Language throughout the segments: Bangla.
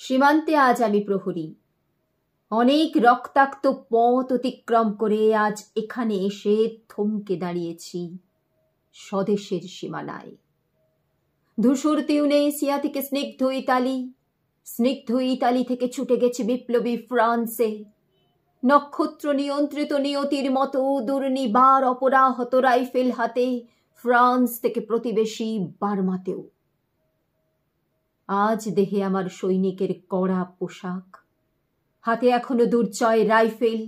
সীমান্তে আজ আমি প্রহরী। অনেক রক্তাক্ত পথ অতিক্রম করে আজ এখানে এসে থমকে দাঁড়িয়েছি স্বদেশের সীমানায়। ধূসর তিউনেসিয়া থেকে স্নিগ্ধ ইতালি থেকে ছুটে গেছে বিপ্লবী ফ্রান্সে। নক্ষত্র নিয়ন্ত্রিত নিয়তির মতো দুর্নিবার অপরাহত রাইফেল হাতে ফ্রান্স থেকে প্রতিবেশী বার্মাতেও। আজ দেহে আমার সৈনিকের কড়া পোশাক, হাতে এখনো দুর্জয় রাইফেল,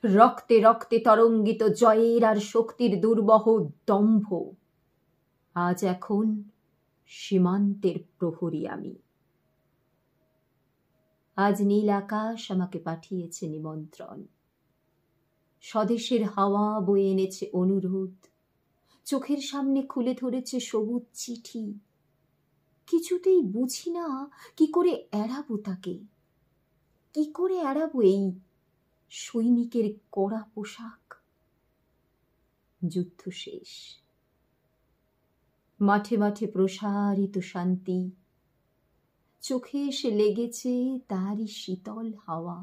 রক্তে রক্তে তরঙ্গিত জয়ের আর শক্তির দুর্বহ দম্ভ। আজ এখন সীমান্তের প্রহরী আমি। আজ নীল আকাশ আমাকে পাঠিয়েছে নিমন্ত্রণ, স্বদেশের হাওয়া বয়ে এনেছে অনুরোধ, চোখের সামনে খুলে ধরেছে সবুজ চিঠি। কিছুতেই বুঝি না কি করে এড়াবো তাকে, কি করে এড়াবো এই সৈনিকের কড়া পোশাক। যুদ্ধ শেষ, মাঠে মাঠে প্রসারিত শান্তি, চোখে এসে লেগেছে তারই শীতল হাওয়া।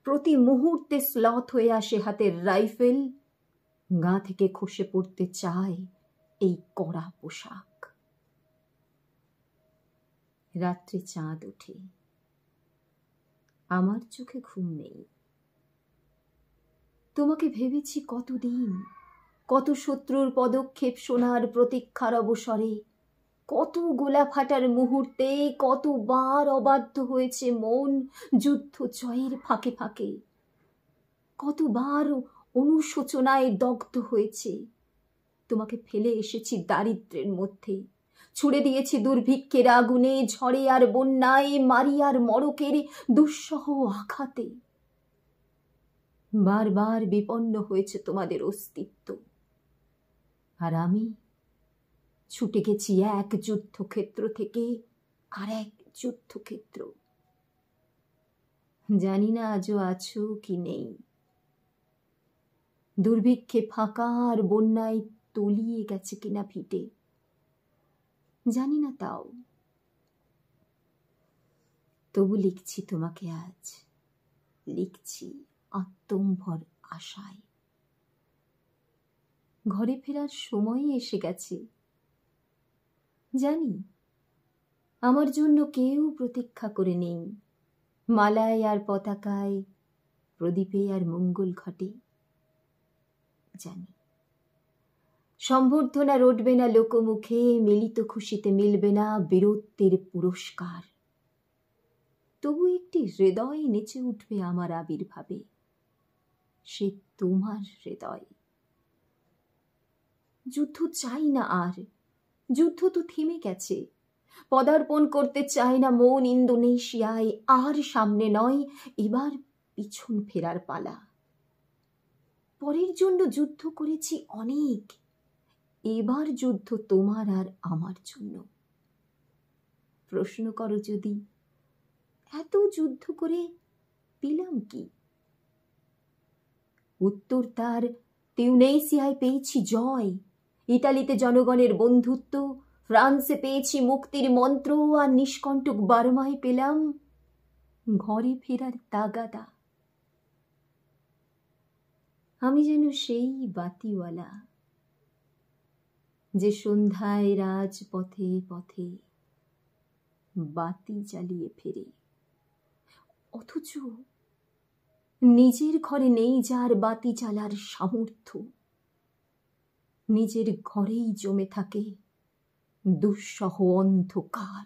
প্রতি মুহূর্তে স্লথ হয়ে আসে হাতের রাইফেল, গা থেকে খসে পড়তে চায় এই কড়া পোশাক। রাত্রে চাঁদ ওঠে, আমার চোখে ঘুম নেই। তোমাকে ভেবেছি কতদিন, কত শত্রুর পদক্ষেপ শোনার প্রতীক্ষার অবসরে, কত গোলা ফাটার মুহূর্তে, কতবার অবাধ্য হয়েছে মন যুদ্ধ জয়ের ফাঁকে ফাঁকে, কতবার অনুশোচনায় দগ্ধ হয়েছে। তোমাকে ফেলে এসেছি দারিদ্র্যের মধ্যে, ছুড়ে দিয়েছি দুর্ভিক্ষের আগুনে, ঝড়ে আর বন্যায়, মারি আর মড়কের দুঃসহ আঘাতে। বারবার বিপন্ন হয়েছে তোমাদের অস্তিত্ব, আর আমি ছুটে গেছি এক যুদ্ধক্ষেত্র থেকে আর এক যুদ্ধক্ষেত্র। জানি না আজও আছো কি নেই, দুর্ভিক্ষে ফাঁকা আর বন্যায় তলিয়ে গেছে কিনা ভিটে, জানি না। তাও তবু লিখছি তোমাকে আজ, লিখছি আত্মম্ভর আশায়। ঘরে ফেরার সময় এসে গেছে, জানি আমার জন্য কেউ প্রতীক্ষা করে নেই, মালায় আর পতাকায়, প্রদীপে আর মঙ্গল ঘটে। জানি সম্বর্ধনা রটবে না লোকমুখে, মিলিত খুশিতে মিলবে না বীরত্বের পুরস্কার। তবু একটি হৃদয় নেচে উঠবে আমার আবির্ভাবে, সে তোমার হৃদয়। যুদ্ধ চাই না আর, যুদ্ধ তো থেমে গেছে। পদার্পণ করতে চাই না মন ইন্দোনেশিয়ায়, আর সামনে নয়, এবার পিছন ফেরার পালা। পরের জন্য যুদ্ধ করেছি অনেক, এবার যুদ্ধ তোমার আর আমার জন্য। প্রশ্ন করো যদি, এত যুদ্ধ করে পেলাম কি? উত্তর তার, তিউনেসিয়ায় পেয়েছি জয়, ইতালিতে জনগণের বন্ধুত্ব, ফ্রান্সে পেয়েছি মুক্তির মন্ত্র, আর নিষ্কণ্টক বার্মায় পেলাম ঘরে ফেরার তাগাদা। আমি যেন সেই বাতিওয়ালা, যে সন্ধ্যায় রাজপথে পথে বাতি জ্বালিয়ে ফেরে, অথচ নিজের ঘরে নেই যার বাতি জ্বালার সামর্থ্য। নিজের ঘরেই জমে থাকে দুঃসহ অন্ধকার।